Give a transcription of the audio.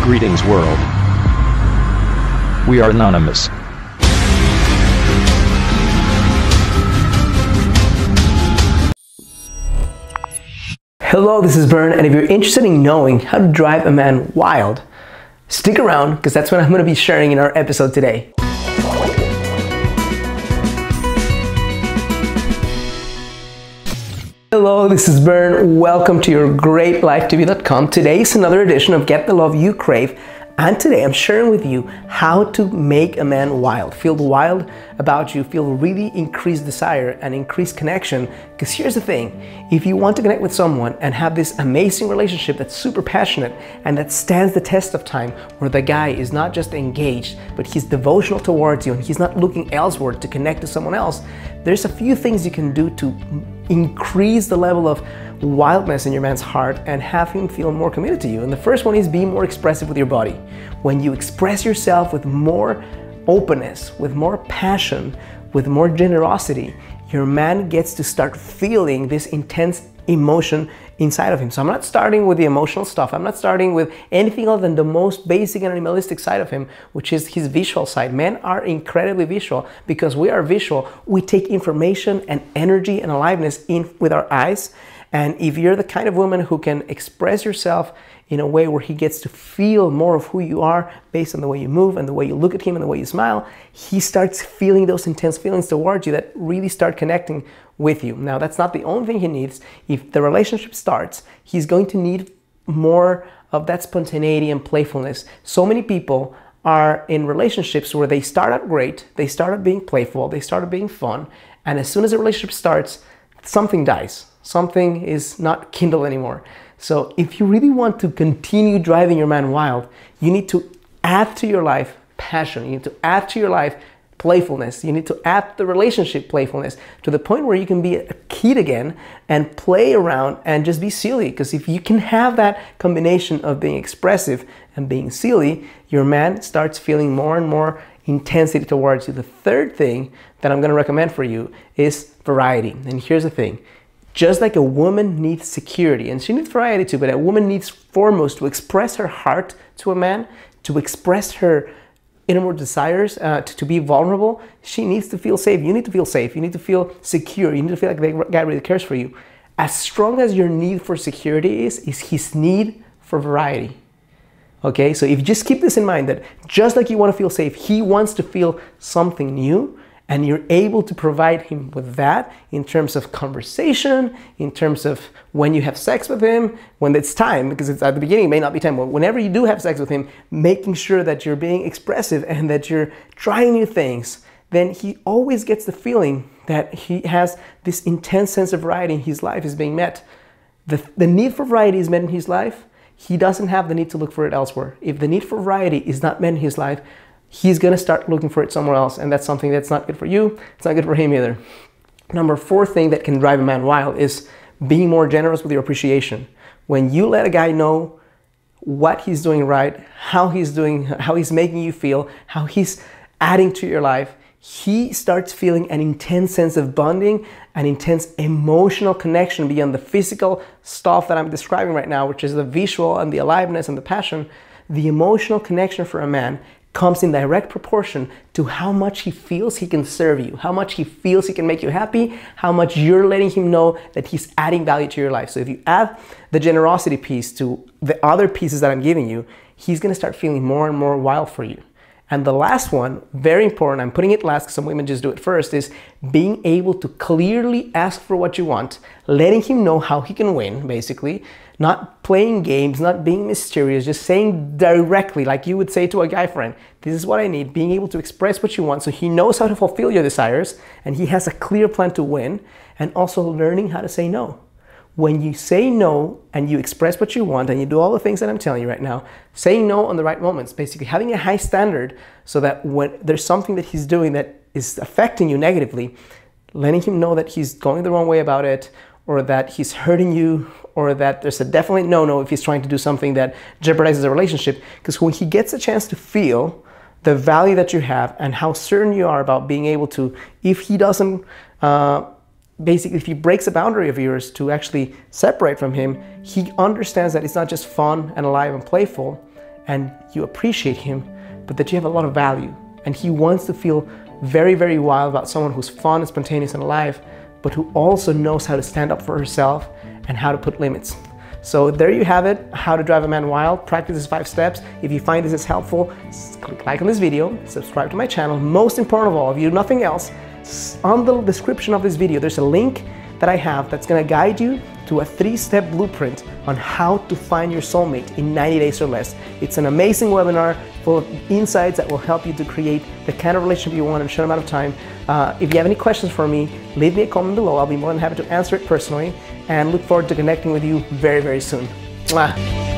Greetings world. We are anonymous. Hello, this is Bern, and if you're interested in knowing how to drive a man wild, stick around because that's what I'm going to be sharing in our episode today. Hello, this is Bern. Welcome to your GreatLifeTV.com. Today is another edition of Get the Love You Crave, and today I'm sharing with you how to make a man wild. Feel wild about you, feel really increased desire and increased connection. Because here's the thing, if you want to connect with someone and have this amazing relationship that's super passionate and that stands the test of time, where the guy is not just engaged, but he's devotional towards you and he's not looking elsewhere to connect to someone else, there's a few things you can do to increase the level of wildness in your man's heart and have him feel more committed to you. And the first one is be more expressive with your body. When you express yourself with more openness, with more passion, with more generosity, your man gets to start feeling this intense emotion inside of him. So I'm not starting with the emotional stuff. I'm not starting with anything other than the most basic and animalistic side of him, which is his visual side. Men are incredibly visual. Because we are visual, we take information and energy and aliveness in with our eyes. And if you're the kind of woman who can express yourself in a way where he gets to feel more of who you are based on the way you move and the way you look at him and the way you smile, he starts feeling those intense feelings towards you that really start connecting with you. Now, that's not the only thing he needs. If the relationship starts, he's going to need more of that spontaneity and playfulness. So many people are in relationships where they start out great, they start out being playful, they start out being fun, and as soon as the relationship starts, something dies. Something is not kindled anymore. So if you really want to continue driving your man wild, you need to add to your life passion. You need to add to your life playfulness. You need to add the relationship playfulness to the point where you can be a kid again and play around and just be silly. Because if you can have that combination of being expressive and being silly, your man starts feeling more and more intensity towards you. The third thing that I'm going to recommend for you is variety. And here's the thing. Just like a woman needs security, and she needs variety too, but a woman needs foremost to express her heart to a man, to express her innermost desires, to be vulnerable, she needs to feel safe. You need to feel safe. You need to feel secure. You need to feel like the guy really cares for you. As strong as your need for security is his need for variety. Okay, so if you just keep this in mind, that just like you want to feel safe, he wants to feel something new, and you're able to provide him with that in terms of conversation, in terms of when you have sex with him, when it's time, because it's at the beginning, it may not be time, but whenever you do have sex with him, making sure that you're being expressive and that you're trying new things, then he always gets the feeling that he has this intense sense of variety in his life is being met. The need for variety is met in his life. He doesn't have the need to look for it elsewhere. If the need for variety is not met in his life, he's going to start looking for it somewhere else, and that's something that's not good for you. It's not good for him either. Number 4 thing that can drive a man wild is being more generous with your appreciation. When you let a guy know what he's doing right, how he's making you feel, how he's adding to your life, he starts feeling an intense sense of bonding, an intense emotional connection beyond the physical stuff that I'm describing right now, which is the visual and the aliveness and the passion. The emotional connection for a man comes in direct proportion to how much he feels he can serve you, how much he feels he can make you happy, how much you're letting him know that he's adding value to your life. So if you add the generosity piece to the other pieces that I'm giving you, he's going to start feeling more and more wild for you. And the last one, very important, I'm putting it last because some women just do it first, is being able to clearly ask for what you want, letting him know how he can win, basically, not playing games, not being mysterious, just saying directly, like you would say to a guy friend, this is what I need, being able to express what you want so he knows how to fulfill your desires and he has a clear plan to win, and also learning how to say no. When you say no and you express what you want and you do all the things that I'm telling you right now, saying no on the right moments, basically having a high standard so that when there's something that he's doing that is affecting you negatively, letting him know that he's going the wrong way about it, or that he's hurting you, or that there's a definite no-no if he's trying to do something that jeopardizes a relationship. Because when he gets a chance to feel the value that you have and how certain you are about being able to, if he doesn't basically, if he breaks a boundary of yours to actually separate from him, he understands that it's not just fun and alive and playful, and you appreciate him, but that you have a lot of value. And he wants to feel very, very wild about someone who's fun and spontaneous and alive, but who also knows how to stand up for herself and how to put limits. So there you have it, how to drive a man wild. Practice these 5 steps. If you find this is helpful, click like on this video, subscribe to my channel. Most important of all, if you do nothing else, on the description of this video, there's a link that I have that's gonna guide you to a 3-step blueprint on how to find your soulmate in 90 days or less. It's an amazing webinar full of insights that will help you to create the kind of relationship you want in a short amount of time. If you have any questions for me, leave me a comment below. I'll be more than happy to answer it personally, and look forward to connecting with you very, very soon. Mwah.